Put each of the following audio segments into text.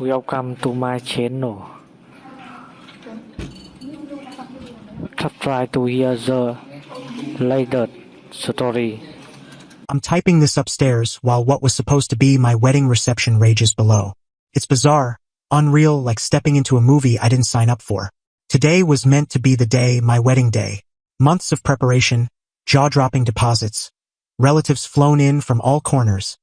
Welcome to my channel. Try to hear the latest story. I'm typing this upstairs while what was supposed to be my wedding reception rages below. It's bizarre, unreal, like stepping into a movie I didn't sign up for. Today was meant to be the day, my wedding day. Months of preparation, jaw-dropping deposits, relatives flown in from all corners.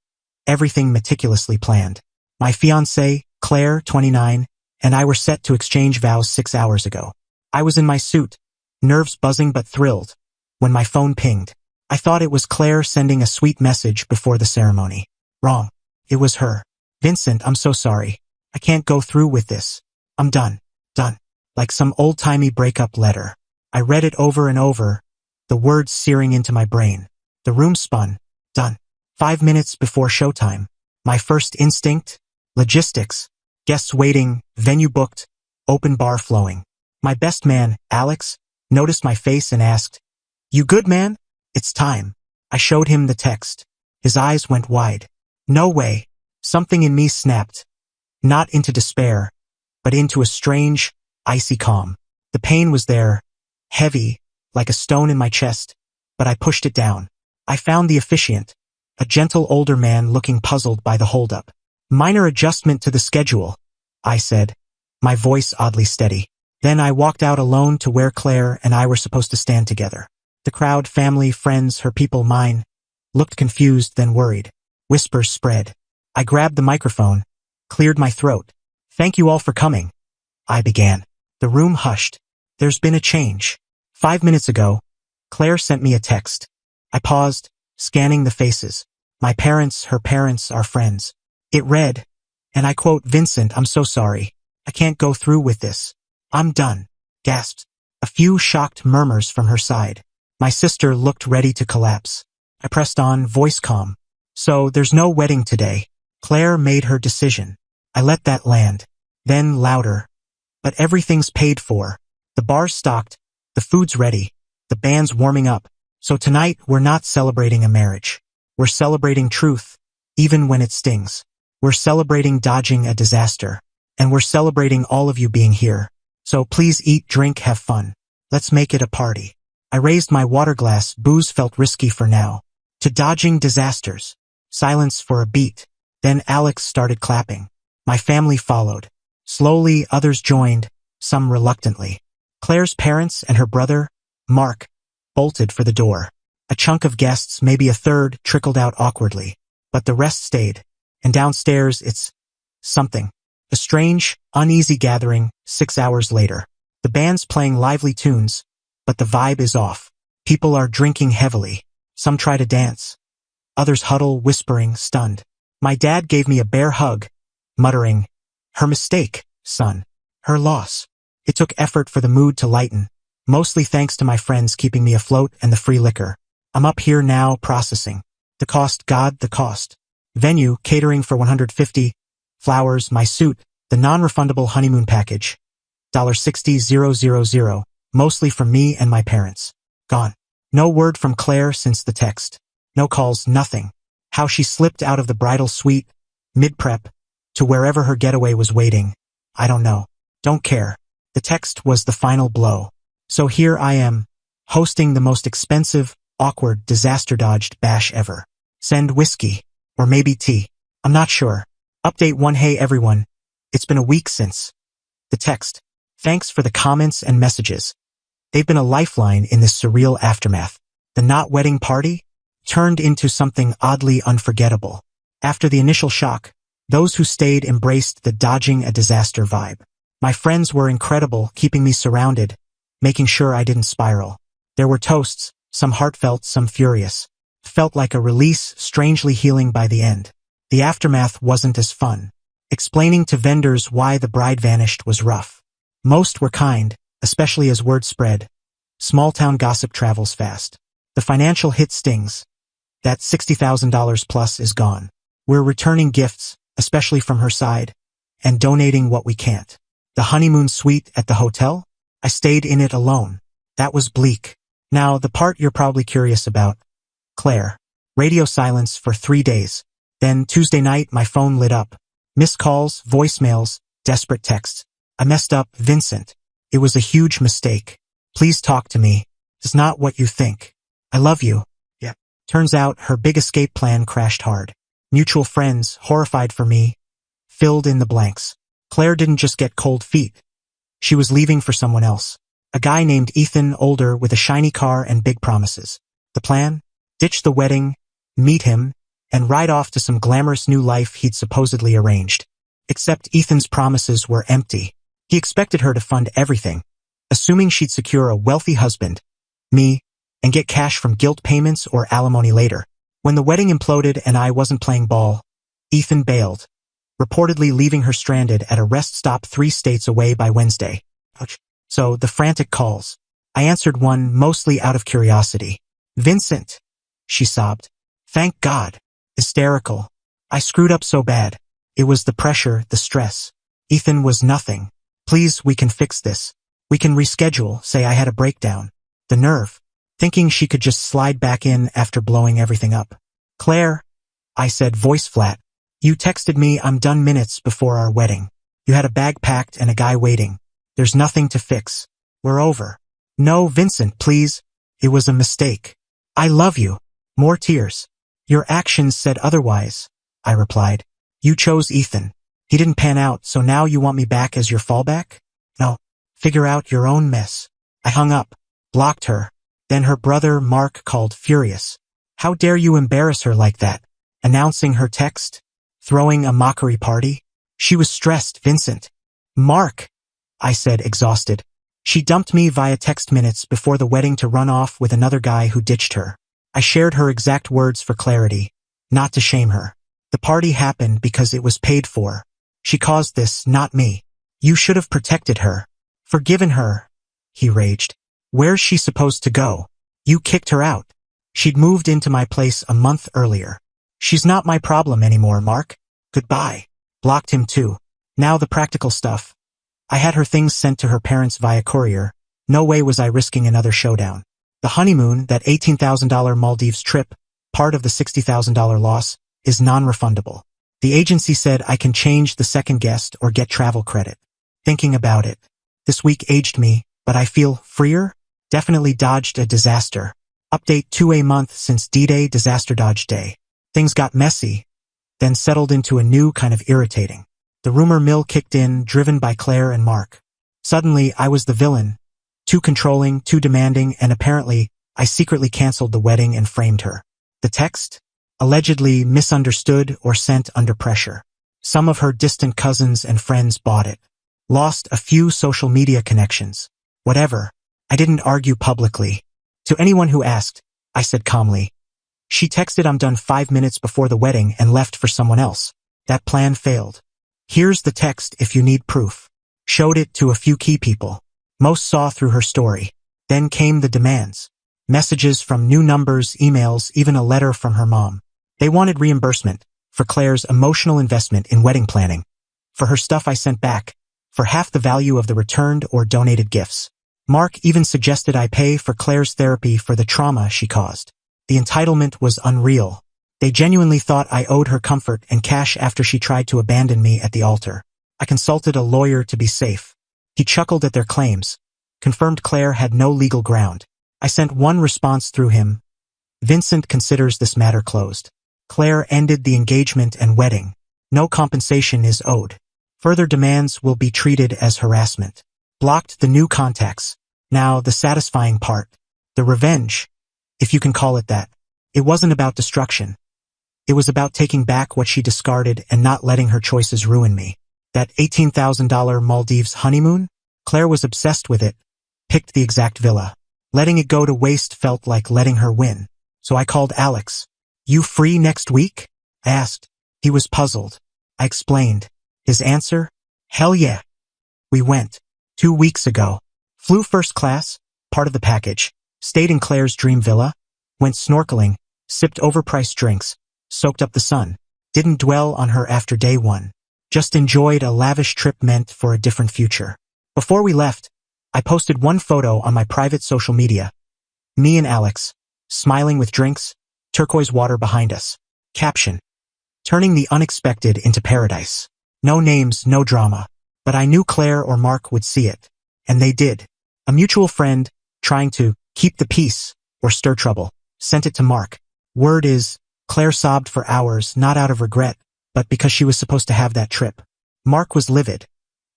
Everything meticulously planned. My fiancée, Claire, 29, and I were set to exchange vows 6 hours ago. I was in my suit, nerves buzzing but thrilled, when my phone pinged. I thought it was Claire sending a sweet message before the ceremony. Wrong. It was her. "Vincent, I'm so sorry. I can't go through with this. I'm done. Done." Like some old-timey breakup letter. I read it over and over, the words searing into my brain. The room spun. Done. 5 minutes before showtime. My first instinct? Logistics. Guests waiting, venue booked, open bar flowing. My best man, Alex, noticed my face and asked, "You good, man? It's time." I showed him the text. His eyes went wide. No way. Something in me snapped. Not into despair, but into a strange, icy calm. The pain was there, heavy, like a stone in my chest, but I pushed it down. I found the officiant, a gentle older man looking puzzled by the holdup. "Minor adjustment to the schedule," I said, my voice oddly steady. Then I walked out alone to where Claire and I were supposed to stand together. The crowd, family, friends, her people, mine, looked confused, then worried. Whispers spread. I grabbed the microphone, cleared my throat. "Thank you all for coming," I began. The room hushed. "There's been a change. 5 minutes ago, Claire sent me a text." I paused, scanning the faces. My parents, her parents, our friends. It read, and I quote, "Vincent, I'm so sorry. I can't go through with this. I'm done." Gasped. A few shocked murmurs from her side. My sister looked ready to collapse. I pressed on, voice calm. "So there's no wedding today." Claire made her decision. I let that land. Then louder. "But everything's paid for. The bar's stocked, the food's ready, the band's warming up. So tonight we're not celebrating a marriage. We're celebrating truth, even when it stings. We're celebrating dodging a disaster. And we're celebrating all of you being here. So please eat, drink, have fun. Let's make it a party." I raised my water glass. Booze felt risky for now. "To dodging disasters." Silence for a beat. Then Alex started clapping. My family followed. Slowly, others joined, some reluctantly. Claire's parents and her brother, Mark, bolted for the door. A chunk of guests, maybe a third, trickled out awkwardly. But the rest stayed. And downstairs, it's something. A strange, uneasy gathering. 6 hours later. The band's playing lively tunes, but the vibe is off. People are drinking heavily. Some try to dance. Others huddle, whispering, stunned. My dad gave me a bear hug, muttering, "Her mistake, son. Her loss." It took effort for the mood to lighten, mostly thanks to my friends keeping me afloat and the free liquor. I'm up here now, processing. The cost, God, the cost. Venue, catering for 150, flowers, my suit, the non-refundable honeymoon package. $60,000, mostly from me and my parents. Gone. No word from Claire since the text. No calls, nothing. How she slipped out of the bridal suite, mid-prep, to wherever her getaway was waiting, I don't know. Don't care. The text was the final blow. So here I am, hosting the most expensive, awkward, disaster-dodged bash ever. Send whiskey. Or maybe tea. I'm not sure. Update 1. Hey everyone. It's been a week since. The text. Thanks for the comments and messages. They've been a lifeline in this surreal aftermath. The not wedding party turned into something oddly unforgettable. After the initial shock, those who stayed embraced the dodging a disaster vibe. My friends were incredible, keeping me surrounded, making sure I didn't spiral. There were toasts, some heartfelt, some furious. Felt like a release, strangely healing by the end. The aftermath wasn't as fun. Explaining to vendors why the bride vanished was rough. Most were kind, especially as word spread. Small-town gossip travels fast. The financial hit stings. That $60,000 plus is gone. We're returning gifts, especially from her side, and donating what we can't. The honeymoon suite at the hotel? I stayed in it alone. That was bleak. Now, the part you're probably curious about. Claire. Radio silence for 3 days. Then Tuesday night my phone lit up. Missed calls, voicemails, desperate texts. I messed up, Vincent. It was a huge mistake. Please talk to me. It's not what you think. I love you. Yeah. Turns out her big escape plan crashed hard. Mutual friends, horrified for me, filled in the blanks. Claire didn't just get cold feet. She was leaving for someone else. A guy named Ethan, older, with a shiny car and big promises. The plan? Ditch the wedding, meet him, and ride off to some glamorous new life he'd supposedly arranged. Except Ethan's promises were empty. He expected her to fund everything, assuming she'd secure a wealthy husband, me, and get cash from guilt payments or alimony later. When the wedding imploded and I wasn't playing ball, Ethan bailed, reportedly leaving her stranded at a rest stop 3 states away by Wednesday. So, the frantic calls. I answered one mostly out of curiosity. Vincent, she sobbed. Thank God. Hysterical. I screwed up so bad. It was the pressure, the stress. Ethan was nothing. Please, we can fix this. We can reschedule, say I had a breakdown. The nerve. Thinking she could just slide back in after blowing everything up. Claire, I said, voice flat. You texted me I'm done minutes before our wedding. You had a bag packed and a guy waiting. There's nothing to fix. We're over. No, Vincent, please. It was a mistake. I love you. More tears. Your actions said otherwise, I replied. You chose Ethan. He didn't pan out, so now you want me back as your fallback? No. Figure out your own mess. I hung up, blocked her. Then her brother, Mark, called furious. How dare you embarrass her like that? Announcing her text? Throwing a mockery party? She was stressed, Vincent. Mark, I said, exhausted. She dumped me via text minutes before the wedding to run off with another guy who ditched her. I shared her exact words for clarity, not to shame her. The party happened because it was paid for. She caused this, not me. You should have protected her. Forgiven her, he raged. Where's she supposed to go? You kicked her out. She'd moved into my place a month earlier. She's not my problem anymore, Mark. Goodbye. Blocked him too. Now the practical stuff. I had her things sent to her parents via courier. No way was I risking another showdown. The honeymoon, that $18,000 Maldives trip, part of the $60,000 loss, is non-refundable. The agency said I can change the second guest or get travel credit. Thinking about it. This week aged me, but I feel freer? Definitely dodged a disaster. Update 2 month since D-Day, Disaster Dodge Day. Things got messy, then settled into a new kind of irritating. The rumor mill kicked in, driven by Claire and Mark. Suddenly, I was the villain. Too controlling, too demanding, and apparently, I secretly canceled the wedding and framed her. The text? Allegedly misunderstood or sent under pressure. Some of her distant cousins and friends bought it. Lost a few social media connections. Whatever. I didn't argue publicly. To anyone who asked, I said calmly. She texted I'm done 5 minutes before the wedding and left for someone else. That plan failed. Here's the text if you need proof. Showed it to a few key people. Most saw through her story. Then came the demands. Messages from new numbers, emails, even a letter from her mom. They wanted reimbursement for Claire's emotional investment in wedding planning, for her stuff I sent back, for half the value of the returned or donated gifts. Mark even suggested I pay for Claire's therapy for the trauma she caused. The entitlement was unreal. They genuinely thought I owed her comfort and cash after she tried to abandon me at the altar. I consulted a lawyer to be safe. He chuckled at their claims, confirmed Claire had no legal ground. I sent one response through him. Vincent considers this matter closed. Claire ended the engagement and wedding. No compensation is owed. Further demands will be treated as harassment. Blocked the new contacts. Now the satisfying part. The revenge, if you can call it that. It wasn't about destruction. It was about taking back what she discarded and not letting her choices ruin me. That $18,000 Maldives honeymoon? Claire was obsessed with it. Picked the exact villa. Letting it go to waste felt like letting her win. So I called Alex. You free next week? I asked. He was puzzled. I explained. His answer? Hell yeah. We went. 2 weeks ago. Flew first class, part of the package. Stayed in Claire's dream villa. Went snorkeling. Sipped overpriced drinks. Soaked up the sun. Didn't dwell on her after day 1. Just enjoyed a lavish trip meant for a different future. Before we left, I posted one photo on my private social media. Me and Alex, smiling with drinks, turquoise water behind us. Caption: turning the unexpected into paradise. No names, no drama. But I knew Claire or Mark would see it. And they did. A mutual friend, trying to keep the peace or stir trouble, sent it to Mark. Word is, Claire sobbed for hours, not out of regret, but because she was supposed to have that trip. Mark was livid,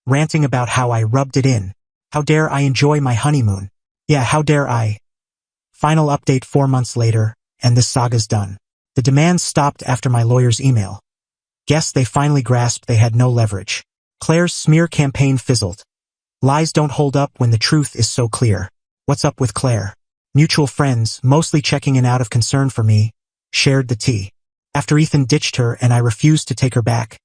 ranting about how I rubbed it in. How dare I enjoy my honeymoon? Yeah, how dare I? Final update 4 months later, and this saga's done. The demands stopped after my lawyer's email. Guess they finally grasped they had no leverage. Claire's smear campaign fizzled. Lies don't hold up when the truth is so clear. What's up with Claire? Mutual friends, mostly checking in out of concern for me, shared the tea. After Ethan ditched her and I refused to take her back,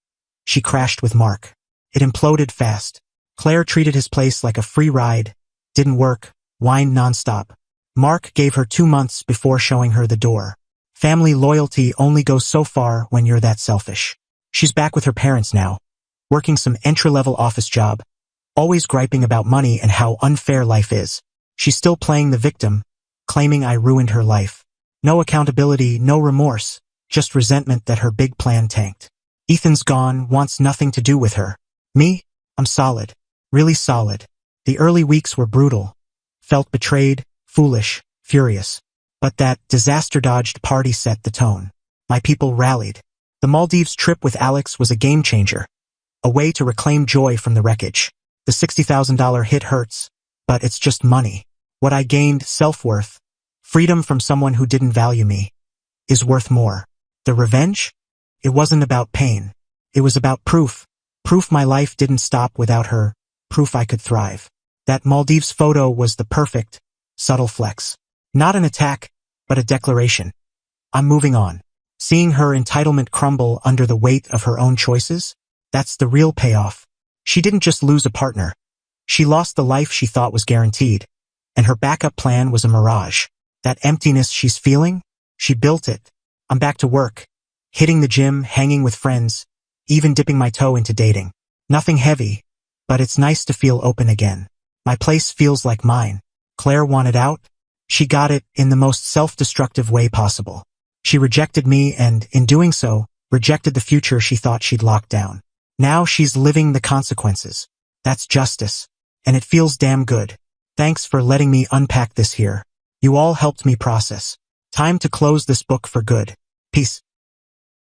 she crashed with Mark. It imploded fast. Claire treated his place like a free ride, didn't work, whined nonstop. Mark gave her 2 months before showing her the door. Family loyalty only goes so far when you're that selfish. She's back with her parents now, working some entry-level office job, always griping about money and how unfair life is. She's still playing the victim, claiming I ruined her life. No accountability, no remorse, just resentment that her big plan tanked. Ethan's gone, wants nothing to do with her. Me? I'm solid. Really solid. The early weeks were brutal. Felt betrayed, foolish, furious. But that disaster-dodged party set the tone. My people rallied. The Maldives trip with Alex was a game-changer. A way to reclaim joy from the wreckage. The $60,000 hit hurts, but it's just money. What I gained, self-worth, freedom from someone who didn't value me, is worth more. The revenge? It wasn't about pain. It was about proof. Proof my life didn't stop without her. Proof I could thrive. That Maldives photo was the perfect, subtle flex. Not an attack, but a declaration. I'm moving on. Seeing her entitlement crumble under the weight of her own choices? That's the real payoff. She didn't just lose a partner. She lost the life she thought was guaranteed. And her backup plan was a mirage. That emptiness she's feeling? She built it. I'm back to work. Hitting the gym, hanging with friends, even dipping my toe into dating. Nothing heavy, but it's nice to feel open again. My place feels like mine. Claire wanted out. She got it in the most self-destructive way possible. She rejected me and, in doing so, rejected the future she thought she'd locked down. Now she's living the consequences. That's justice. And it feels damn good. Thanks for letting me unpack this here. You all helped me process. Time to close this book for good. Peace.